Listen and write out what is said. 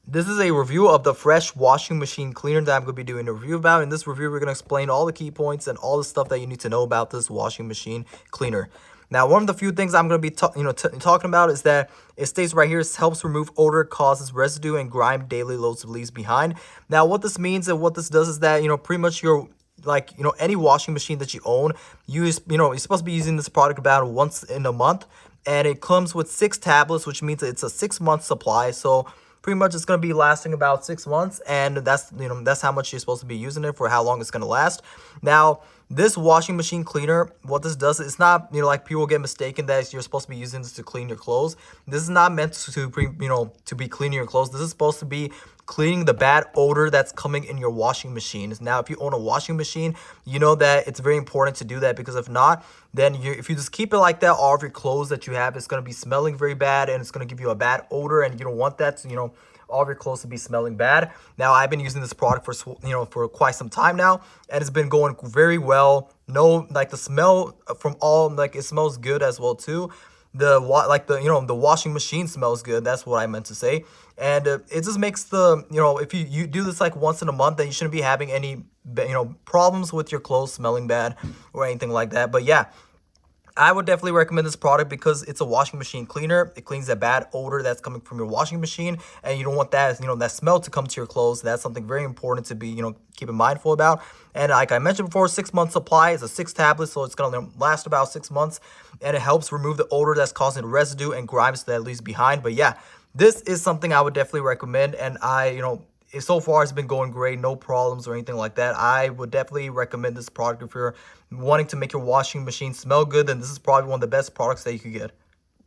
This is a review of the Affresh Washing Machine Cleaner that I'm going to be doing a review about. In this review, we're going to explain all the key points and all the stuff that you need to know about this washing machine cleaner. Now, one of the few things I'm going to be talking about is that it states right here, it helps remove odor, causes residue, and grime daily loads of leaves behind. Now, what this means and what this does is that, pretty much your any washing machine that you own, you're supposed to be using this product about once in a month, and it comes with 6 tablets, which means it's a 6-month supply. So pretty much it's going to be lasting about 6 months, and that's how much you're supposed to be using it for, how long it's going to last. Now, this washing machine cleaner, what this does, it's not, like people get mistaken that you're supposed to be using this to clean your clothes. This is not meant to be cleaning your clothes. This is supposed to be cleaning the bad odor that's coming in your washing machine. Now, if you own a washing machine, you know that it's very important to do that, because if not, then if you just keep it like that, all of your clothes that you have, it's going to be smelling very bad, and it's going to give you a bad odor, and you don't want that to, all of your clothes to be smelling bad. Now, I've been using this product for quite some time now, and it's been going very well. No, like the smell from all, like, it smells good as well too. The washing machine smells good. That's what I meant to say. And it just makes the, if you do this like once in a month, then you shouldn't be having any problems with your clothes smelling bad or anything like that. But yeah, I would definitely recommend this product because it's a washing machine cleaner. It cleans that bad odor that's coming from your washing machine, and you don't want that, that smell to come to your clothes. That's something very important to be, keeping mindful about. And like I mentioned before, 6-month supply. It's a 6 tablets, so it's gonna last about 6 months, and it helps remove the odor that's causing residue and grimes that leaves behind. But yeah, this is something I would definitely recommend, and so far it's been going great, no problems or anything like that. I would definitely recommend this product if you're wanting to make your washing machine smell good. Then this is probably one of the best products that you could get.